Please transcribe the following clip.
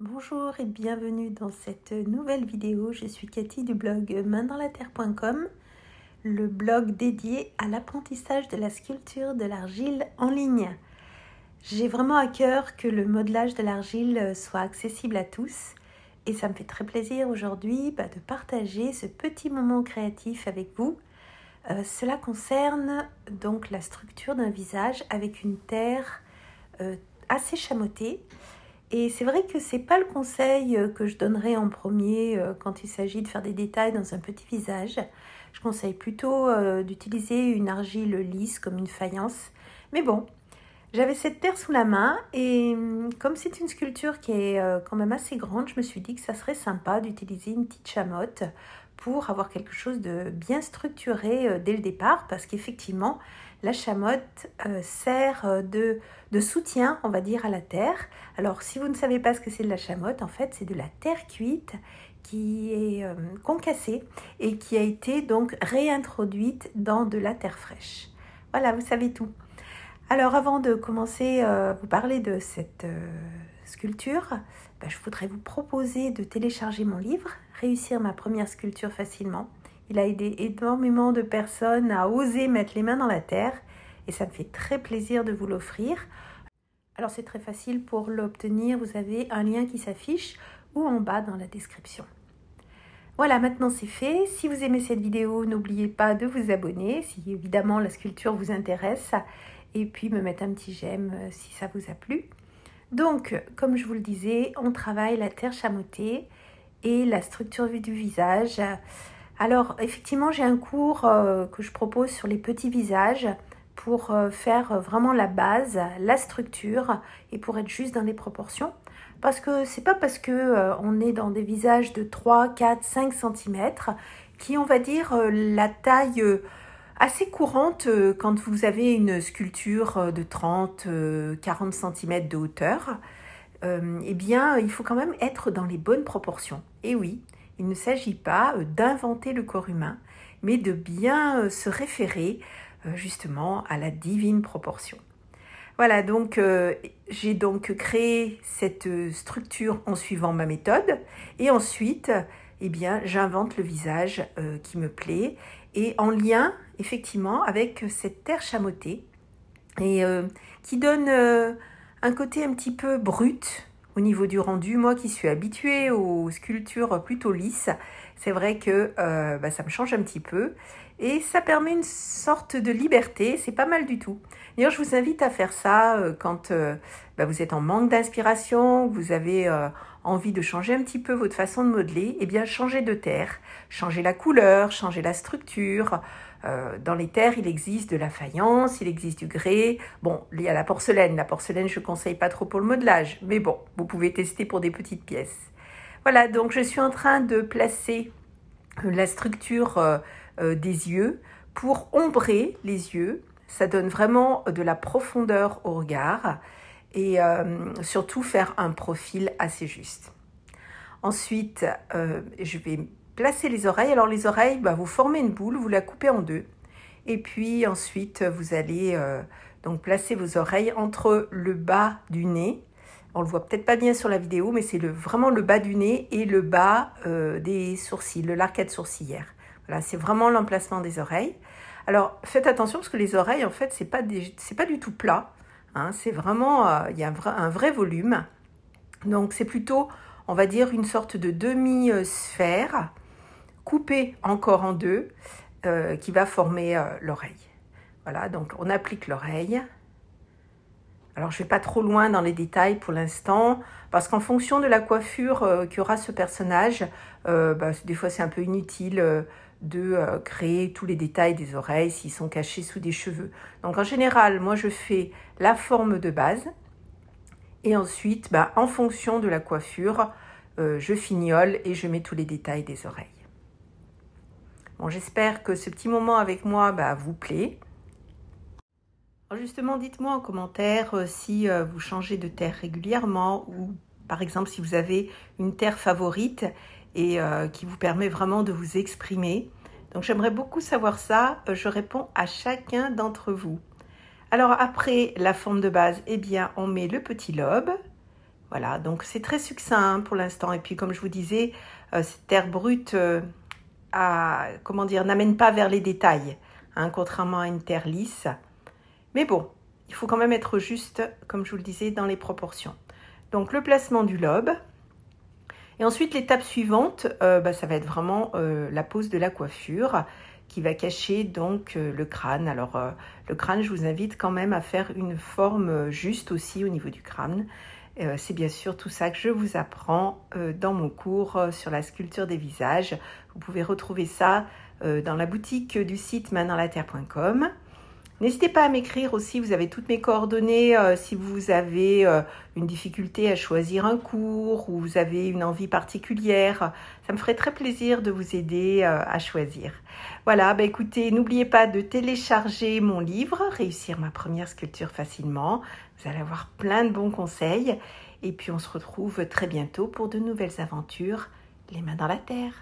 Bonjour et bienvenue dans cette nouvelle vidéo. Je suis Cathy du blog maindanslatterre.com, le blog dédié à l'apprentissage de la sculpture de l'argile en ligne. J'ai vraiment à cœur que le modelage de l'argile soit accessible à tous et ça me fait très plaisir aujourd'hui de partager ce petit moment créatif avec vous. Cela concerne donc la structure d'un visage avec une terre assez chamottée. Et c'est vrai que ce n'est pas le conseil que je donnerais en premier quand il s'agit de faire des détails dans un petit visage. Je conseille plutôt d'utiliser une argile lisse comme une faïence. Mais bon, j'avais cette terre sous la main et comme c'est une sculpture qui est quand même assez grande, je me suis dit que ça serait sympa d'utiliser une petite chamotte pour avoir quelque chose de bien structuré dès le départ parce qu'effectivement, la chamotte sert de soutien, on va dire, à la terre. Alors, si vous ne savez pas ce que c'est de la chamotte, en fait, c'est de la terre cuite qui est concassée et qui a été donc réintroduite dans de la terre fraîche. Voilà, vous savez tout. Alors, avant de commencer à vous parler de cette sculpture, je voudrais vous proposer de télécharger mon livre « Réussir ma première sculpture facilement ». Il a aidé énormément de personnes à oser mettre les mains dans la terre et ça me fait très plaisir de vous l'offrir. Alors c'est très facile pour l'obtenir, vous avez un lien qui s'affiche ou en bas dans la description. Voilà, maintenant c'est fait. Si vous aimez cette vidéo, n'oubliez pas de vous abonner si évidemment la sculpture vous intéresse et puis me mettre un petit j'aime si ça vous a plu. Donc, comme je vous le disais, on travaille la terre chamottée et la structure du visage. Alors, effectivement, j'ai un cours que je propose sur les petits visages pour faire vraiment la base, la structure et pour être juste dans les proportions. Parce que c'est pas parce que on est dans des visages de 3, 4, 5 cm qui, on va dire, la taille assez courante quand vous avez une sculpture de 30, 40 cm de hauteur. Eh bien, il faut quand même être dans les bonnes proportions. Et oui, il ne s'agit pas d'inventer le corps humain, mais de bien se référer justement à la divine proportion. Voilà, donc j'ai donc créé cette structure en suivant ma méthode et ensuite, eh bien, j'invente le visage qui me plaît et en lien effectivement avec cette terre chamottée et qui donne un côté un petit peu brut au niveau du rendu. Moi qui suis habituée aux sculptures plutôt lisses, c'est vrai que ça me change un petit peu et ça permet une sorte de liberté, c'est pas mal du tout. D'ailleurs, je vous invite à faire ça quand vous êtes en manque d'inspiration, vous avez envie de changer un petit peu votre façon de modeler, eh bien changez de terre, changez la couleur, changez la structure. Dans les terres, il existe de la faïence, il existe du grès. Bon, il y a la porcelaine. La porcelaine, je ne conseille pas trop pour le modelage. Mais bon, vous pouvez tester pour des petites pièces. Voilà, donc je suis en train de placer la structure des yeux pour ombrer les yeux. Ça donne vraiment de la profondeur au regard et surtout faire un profil assez juste. Ensuite, je vais placer les oreilles. Alors les oreilles, vous formez une boule, vous la coupez en deux. Et puis ensuite, vous allez donc placer vos oreilles entre le bas du nez. On ne le voit peut-être pas bien sur la vidéo, mais c'est vraiment le bas du nez et le bas des sourcils, l'arcade sourcilière. Voilà, c'est vraiment l'emplacement des oreilles. Alors faites attention parce que les oreilles, en fait, c'est pas du tout plat. Hein, c'est vraiment, il y a un vrai volume. Donc c'est plutôt, on va dire, une sorte de demi-sphère coupée encore en deux qui va former l'oreille. Voilà, donc on applique l'oreille. Alors je ne vais pas trop loin dans les détails pour l'instant parce qu'en fonction de la coiffure qu'aura ce personnage, des fois c'est un peu inutile de créer tous les détails des oreilles s'ils sont cachés sous des cheveux. Donc en général, moi je fais la forme de base et ensuite, en fonction de la coiffure, je fignole et je mets tous les détails des oreilles. Bon, j'espère que ce petit moment avec moi vous plaît. Alors justement, dites-moi en commentaire si vous changez de terre régulièrement ou par exemple si vous avez une terre favorite et qui vous permet vraiment de vous exprimer. Donc j'aimerais beaucoup savoir ça, je réponds à chacun d'entre vous. Alors après la forme de base, eh bien on met le petit lobe. Voilà, donc c'est très succinct pour l'instant. Et puis comme je vous disais, cette terre brute n'amène pas vers les détails, hein, contrairement à une terre lisse. Mais bon, il faut quand même être juste, comme je vous le disais, dans les proportions. Donc le placement du lobe. Et ensuite, l'étape suivante, ça va être vraiment la pose de la coiffure qui va cacher donc le crâne. Alors le crâne, je vous invite quand même à faire une forme juste aussi au niveau du crâne. C'est bien sûr tout ça que je vous apprends dans mon cours sur la sculpture des visages. Vous pouvez retrouver ça dans la boutique du site maindanslatterre.com. N'hésitez pas à m'écrire aussi, vous avez toutes mes coordonnées si vous avez une difficulté à choisir un cours ou vous avez une envie particulière. Ça me ferait très plaisir de vous aider à choisir. Voilà, écoutez, n'oubliez pas de télécharger mon livre « Réussir ma première sculpture facilement ». Vous allez avoir plein de bons conseils. Et puis on se retrouve très bientôt pour de nouvelles aventures, les mains dans la terre.